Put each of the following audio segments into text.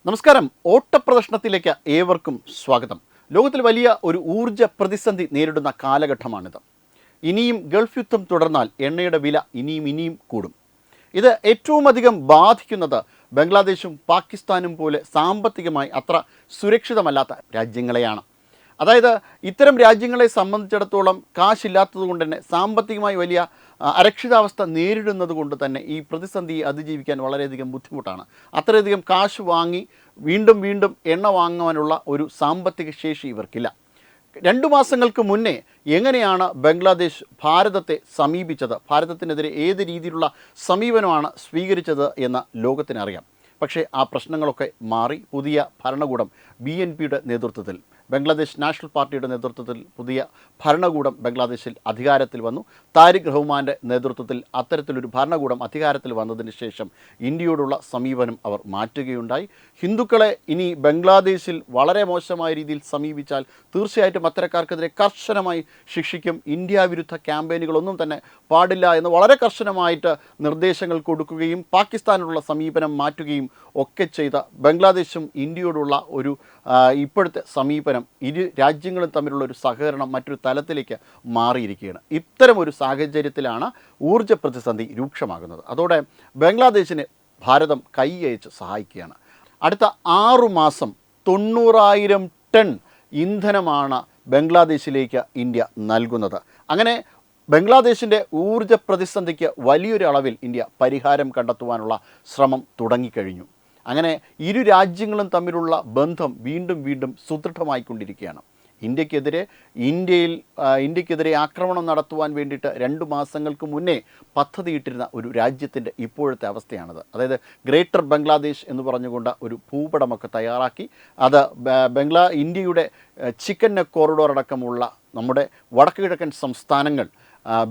നമസ്കാരം. ഓട്ടപ്രദർശനത്തിലേക്ക് ഏവർക്കും സ്വാഗതം. ലോകത്തിൽ വലിയ ഒരു ഊർജ്ജ പ്രതിസന്ധി നേരിടുന്ന കാലഘട്ടമാണിത്. ഇനിയും ഗൾഫ് യുദ്ധം തുടർന്നാൽ എണ്ണയുടെ വില ഇനിയും കൂടും. ഇത് ഏറ്റവും അധികം ബാധിക്കുന്നത് ബംഗ്ലാദേശും പാകിസ്ഥാനും പോലെ സാമ്പത്തികമായി അത്ര സുരക്ഷിതമല്ലാത്ത രാജ്യങ്ങളെയാണ്. അതായത് ഇത്തരം രാജ്യങ്ങളെ സംബന്ധിച്ചിടത്തോളം കാശില്ലാത്തതുകൊണ്ട് തന്നെ സാമ്പത്തികമായി വലിയ അരക്ഷിതാവസ്ഥ നേരിടുന്നത് കൊണ്ട് തന്നെ ഈ പ്രതിസന്ധിയെ അതിജീവിക്കാൻ വളരെയധികം ബുദ്ധിമുട്ടാണ്. അത്രയധികം കാശ് വാങ്ങി വീണ്ടും എണ്ണ വാങ്ങുവാനുള്ള ഒരു സാമ്പത്തിക ശേഷി ഇവർക്കില്ല. 2 മാസങ്ങൾക്ക് മുന്നേ എങ്ങനെയാണ് ബംഗ്ലാദേശ് ഭാരതത്തെ സമീപിച്ചത്, ഭാരതത്തിനെതിരെ ഏത് രീതിയിലുള്ള സമീപനമാണ് സ്വീകരിച്ചത് എന്ന് ലോകത്തിനറിയാം. പക്ഷേ ആ പ്രശ്നങ്ങളൊക്കെ മാറി പുതിയ ഭരണകൂടം BNPയുടെ നേതൃത്വത്തിൽ, ബംഗ്ലാദേശ് നാഷണൽ പാർട്ടിയുടെ നേതൃത്വത്തിൽ പുതിയ ഭരണകൂടം ബംഗ്ലാദേശിൽ അധികാരത്തിൽ വന്നു. താരിഖ് റഹ്മാൻ്റെ നേതൃത്വത്തിൽ അത്തരത്തിലൊരു ഭരണകൂടം അധികാരത്തിൽ വന്നതിന് ശേഷം ഇന്ത്യയോടുള്ള സമീപനം അവർ മാറ്റുകയുണ്ടായി. ഹിന്ദുക്കളെ ഇനി ബംഗ്ലാദേശിൽ വളരെ മോശമായ രീതിയിൽ സമീപിച്ചാൽ തീർച്ചയായിട്ടും അത്തരക്കാർക്കെതിരെ കർശനമായി ശിക്ഷിക്കും. ഇന്ത്യ വിരുദ്ധ ക്യാമ്പയിനുകളൊന്നും തന്നെ പാടില്ല എന്ന് വളരെ കർശനമായിട്ട് നിർദ്ദേശങ്ങൾ കൊടുക്കുകയും പാകിസ്ഥാനുള്ള സമീപനം മാറ്റുകയും ഒക്കെ ചെയ്ത ബംഗ്ലാദേശും ഇന്ത്യയോടുള്ള ഒരു ഇപ്പോഴത്തെ സമീപനം, ഇരു രാജ്യങ്ങളും തമ്മിലുള്ള ഒരു സഹകരണം മറ്റൊരു തലത്തിലേക്ക് മാറിയിരിക്കുകയാണ്. ഇത്തരമൊരു സാഹചര്യത്തിലാണ് ഊർജ്ജ പ്രതിസന്ധി രൂക്ഷമാകുന്നത്. അതോടെ ബംഗ്ലാദേശിന് ഭാരതം കൈയയച്ച് സഹായിക്കുകയാണ്. അടുത്ത 6 മാസം 90,000 ടൺ ഇന്ധനമാണ് ബംഗ്ലാദേശിലേക്ക് ഇന്ത്യ നൽകുന്നത്. അങ്ങനെ ബംഗ്ലാദേശിൻ്റെ ഊർജ്ജ പ്രതിസന്ധിക്ക് വലിയൊരു അളവിൽ ഇന്ത്യ പരിഹാരം കണ്ടെത്തുവാനുള്ള ശ്രമം തുടങ്ങിക്കഴിഞ്ഞു. അങ്ങനെ ഇരു രാജ്യങ്ങളും തമ്മിലുള്ള ബന്ധം വീണ്ടും സുദൃഢമായിക്കൊണ്ടിരിക്കുകയാണ്. ഇന്ത്യക്കെതിരെ ആക്രമണം നടത്തുവാൻ വേണ്ടിയിട്ട് 2 മാസങ്ങൾക്ക് മുന്നേ പദ്ധതിയിട്ടിരുന്ന ഒരു രാജ്യത്തിൻ്റെ ഇപ്പോഴത്തെ അവസ്ഥയാണത്. അതായത് ഗ്രേറ്റർ ബംഗ്ലാദേശ് എന്ന് പറഞ്ഞുകൊണ്ട് ഒരു ഭൂപടമൊക്കെ തയ്യാറാക്കി അത് ഇന്ത്യയുടെ ചിക്കൻ നെക്ക് കോറിഡോർ അടക്കമുള്ള നമ്മുടെ വടക്ക് കിഴക്കൻ സംസ്ഥാനങ്ങൾ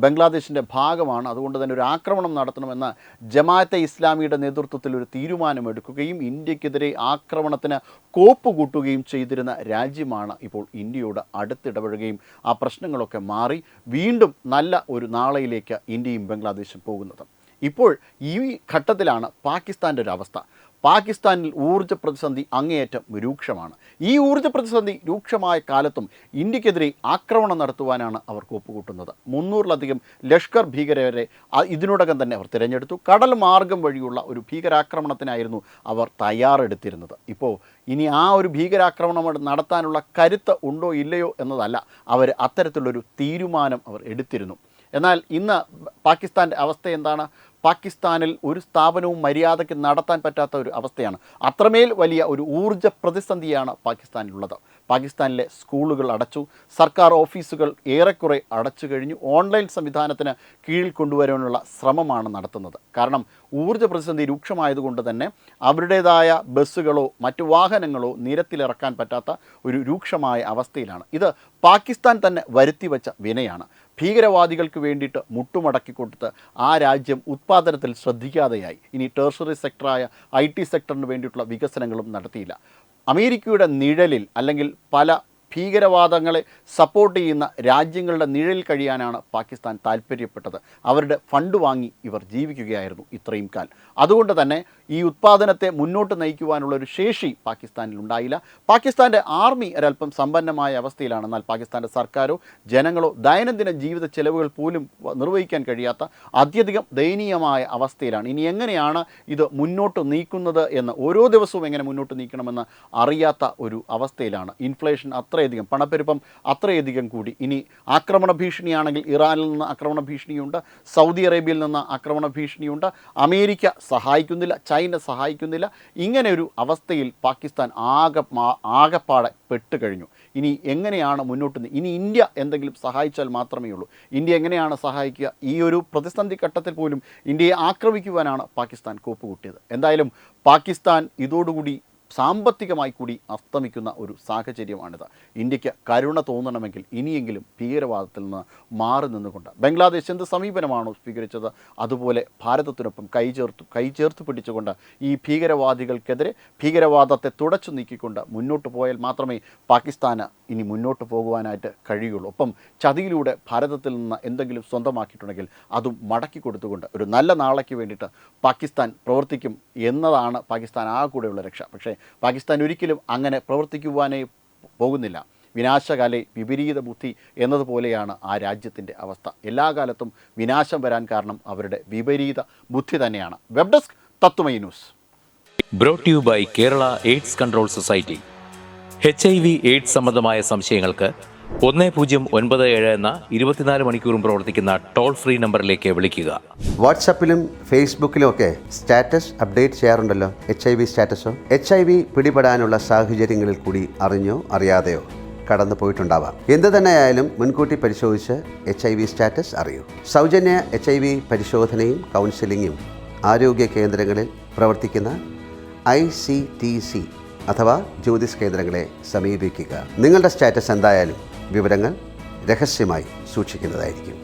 ബംഗ്ലാദേശിൻ്റെ ഭാഗമാണ്. അതുകൊണ്ട് തന്നെ ഒരു ആക്രമണം നടത്തണമെന്ന് ജമാഅത്തെ ഇസ്ലാമിയുടെ നേതൃത്വത്തിൽ ഒരു തീരുമാനമെടുക്കുകയും ഇന്ത്യക്കെതിരെ ആക്രമണത്തിന് കോപ്പ് കൂട്ടുകയും ചെയ്തിരുന്ന രാജ്യമാണ് ഇപ്പോൾ ഇന്ത്യയോട് അടുത്തിടപഴകുകയും ആ പ്രശ്നങ്ങളൊക്കെ മാറി വീണ്ടും നല്ല ഒരു നാളെയിലേക്ക് ഇന്ത്യയും ബംഗ്ലാദേശും പോകുന്നത്. ഇപ്പോൾ ഈ ഘട്ടത്തിലാണ് പാകിസ്ഥാൻ്റെ ഒരു അവസ്ഥ. പാകിസ്ഥാനിൽ ഊർജ്ജ പ്രതിസന്ധി അങ്ങേയറ്റം രൂക്ഷമാണ്. ഈ ഊർജ്ജ പ്രതിസന്ധി രൂക്ഷമായ കാലത്തും ഇന്ത്യക്കെതിരെ ആക്രമണം നടത്തുവാനാണ് അവർ ഒപ്പുകൂട്ടുന്നത്. 300-ലധികം ലഷ്കർ ഭീകരരെ ഇതിനോടകം തന്നെ അവർ തിരഞ്ഞെടുത്തു. കടൽ മാർഗം വഴിയുള്ള ഒരു ഭീകരാക്രമണത്തിനായിരുന്നു അവർ തയ്യാറെടുത്തിരുന്നത്. ഇപ്പോൾ ഇനി ആ ഒരു ഭീകരാക്രമണം നടത്താനുള്ള കരുത്ത് ഉണ്ടോ ഇല്ലയോ എന്നതല്ല, അവർ അത്തരത്തിലുള്ളൊരു തീരുമാനം അവർ എടുത്തിരുന്നു. എന്നാൽ ഇന്ന് പാകിസ്ഥാൻ്റെ അവസ്ഥ എന്താണ്? പാകിസ്ഥാനിൽ ഒരു സ്ഥാപനവും മര്യാദയ്ക്ക് നടത്താൻ പറ്റാത്ത ഒരു അവസ്ഥയാണ്. അത്രമേൽ വലിയ ഒരു ഊർജ്ജ പ്രതിസന്ധിയാണ് പാകിസ്ഥാനിലുള്ളത്. പാകിസ്ഥാനിലെ സ്കൂളുകൾ അടച്ചു, സർക്കാർ ഓഫീസുകൾ ഏറെക്കുറെ അടച്ചു കഴിഞ്ഞു. ഓൺലൈൻ സംവിധാനത്തിന് കീഴിൽ കൊണ്ടുവരാനുള്ള ശ്രമമാണ് നടത്തുന്നത്. കാരണം ഊർജ്ജ പ്രതിസന്ധി രൂക്ഷമായതുകൊണ്ട് തന്നെ അവരുടേതായ ബസ്സുകളോ മറ്റു വാഹനങ്ങളോ നിരത്തിലിറക്കാൻ പറ്റാത്ത ഒരു രൂക്ഷമായ അവസ്ഥയിലാണ്. ഇത് പാകിസ്ഥാൻ തന്നെ വരുത്തിവെച്ച വിനയാണ്. ഭീകരവാദികൾക്ക് വേണ്ടിയിട്ട് മുട്ടുമടക്കി കൊടുത്ത് ആ രാജ്യം ഉത്പാദനത്തിൽ ശ്രദ്ധിക്കാതെയായി. ഇനി ടെർഷറി സെക്ടറായ IT സെക്ടറിന് വേണ്ടിയിട്ടുള്ള വികസനങ്ങളും നടത്തിയില്ല. അമേരിക്കയുടെ നിഴലിൽ അല്ലെങ്കിൽ പല ഭീകരവാദങ്ങളെ സപ്പോർട്ട് ചെയ്യുന്ന രാജ്യങ്ങളുടെ നിഴലിൽ കഴിയാനാണ് പാകിസ്ഥാൻ താല്പര്യപ്പെട്ടത്. അവരുടെ ഫണ്ട് വാങ്ങി ഇവർ ജീവിക്കുകയായിരുന്നു ഇത്രയും കാലം. അതുകൊണ്ട് തന്നെ ഈ ഉത്പാദനത്തെ മുന്നോട്ട് നയിക്കുവാനുള്ള ഒരു ശേഷി പാകിസ്ഥാനിൽ ഉണ്ടായില്ല. പാകിസ്ഥാൻ്റെ ആർമി ഒരല്പം സമ്പന്നമായ അവസ്ഥയിലാണ്. എന്നാൽ പാകിസ്ഥാൻ്റെ സർക്കാരോ ജനങ്ങളോ ദൈനംദിന ജീവിത ചെലവുകൾ പോലും നിർവഹിക്കാൻ കഴിയാത്ത അത്യധികം ദയനീയമായ അവസ്ഥയിലാണ്. ഇനി എങ്ങനെയാണ് ഇത് മുന്നോട്ട് നീക്കുന്നത് എന്ന്, ഓരോ ദിവസവും എങ്ങനെ മുന്നോട്ട് നീക്കണമെന്ന് അറിയാത്ത ഒരു അവസ്ഥയിലാണ്. ഇൻഫ്ലേഷൻ അത്രയധികം, പണപ്പെരുപ്പം അത്രയധികം കൂടി. ഇനി ആക്രമണ ഭീഷണിയാണെങ്കിൽ ഇറാനിൽ നിന്ന് ആക്രമണ ഭീഷണിയുണ്ട്, സൗദി അറേബ്യയിൽ നിന്ന് ആക്രമണ ഭീഷണിയുണ്ട്, അമേരിക്ക സഹായിക്കുന്നില്ല, ചൈന സഹായിക്കുന്നില്ല. ഇങ്ങനെ ഒരു അവസ്ഥയിൽ പാകിസ്ഥാൻ ആകെപ്പാടെ പെട്ടുകഴിഞ്ഞു. ഇനി എങ്ങനെയാണ് മുന്നോട്ട് ഇനി ഇന്ത്യ എന്തെങ്കിലും സഹായിച്ചാൽ മാത്രമേ ഉള്ളൂ. ഇന്ത്യ എങ്ങനെയാണ് സഹായിക്കുക? ഈ ഒരു പ്രതിസന്ധി ഘട്ടത്തിൽ പോലും ഇന്ത്യയെ ആക്രമിക്കുവാനാണ് പാകിസ്ഥാൻ കോപ്പുകൂട്ടിയത്. എന്തായാലും പാകിസ്ഥാൻ ഇതോടുകൂടി സാമ്പത്തികമായി കൂടി അസ്തമിക്കുന്ന ഒരു സാഹചര്യമാണിത്. ഇന്ത്യക്ക് കരുണ തോന്നണമെങ്കിൽ ഇനിയെങ്കിലും ഭീകരവാദത്തിൽ നിന്ന് മാറി നിന്നുകൊണ്ട് ബംഗ്ലാദേശ് എന്ത് സമീപനമാണോ സ്വീകരിച്ചത് അതുപോലെ ഭാരതത്തിനൊപ്പം കൈചേർത്ത് പിടിച്ചുകൊണ്ട് ഈ ഭീകരവാദികൾക്കെതിരെ ഭീകരവാദത്തെ തുടച്ചു നീക്കിക്കൊണ്ട് മുന്നോട്ട് പോയാൽ മാത്രമേ പാകിസ്ഥാന് ഇനി മുന്നോട്ട് പോകുവാനായിട്ട് കഴിയുള്ളൂ. ഒപ്പം ചതിയിലൂടെ ഭാരതത്തിൽ നിന്ന് എന്തെങ്കിലും സ്വന്തമാക്കിയിട്ടുണ്ടെങ്കിൽ അതും മടക്കി കൊടുത്തുകൊണ്ട് ഒരു നല്ല നാളേക്ക് വേണ്ടിയിട്ട് പാകിസ്ഥാൻ പ്രവർത്തിക്കും എന്നതാണ് പാകിസ്ഥാൻ ആ കൂടെയുള്ള രക്ഷ. പക്ഷേ പാകിസ്ഥാൻ ഒരിക്കലും അങ്ങനെ പ്രവർത്തിക്കുവാനേ പോകുന്നില്ല. വിനാശകാലെ വിപരീത ബുദ്ധി എന്നതുപോലെയാണ് ആ രാജ്യത്തിൻ്റെ അവസ്ഥ. എല്ലാ കാലത്തും വിനാശം വരാൻ കാരണം അവരുടെ വിപരീത ബുദ്ധി തന്നെയാണ്. Web desk Tatwamayi news. Brought you by Kerala AIDS control society. HIV AIDS സംബന്ധമായ സംശയങ്ങൾക്ക് 1097 എന്ന 24 മണിക്കൂറും പ്രവർത്തിക്കുന്ന ടോൾ ഫ്രീ നമ്പറിലേക്ക് വിളിക്കുക. വാട്സാപ്പിലും ഫേസ്ബുക്കിലും ഒക്കെ സ്റ്റാറ്റസ് അപ്ഡേറ്റ് ചെയ്യാറുണ്ടല്ലോ. HIV സ്റ്റാറ്റസോ HIV പിടിപെടാനുള്ള സാഹചര്യങ്ങളിൽ കൂടി അറിഞ്ഞോ അറിയാതെയോ കടന്നു പോയിട്ടുണ്ടാവാം. എന്തു തന്നെയായാലും മുൻകൂട്ടി പരിശോധിച്ച് HIV സ്റ്റാറ്റസ് അറിയൂ. സൗജന്യ HIV പരിശോധനയും കൗൺസിലിങ്ങും ആരോഗ്യ കേന്ദ്രങ്ങളിൽ പ്രവർത്തിക്കുന്ന ICTC അഥവാ ജ്യോതിസ് കേന്ദ്രങ്ങളെ സമീപിക്കുക. നിങ്ങളുടെ സ്റ്റാറ്റസ് എന്തായാലും വിവരങ്ങൾ രഹസ്യമായി സൂക്ഷിക്കുന്നതായിരിക്കും.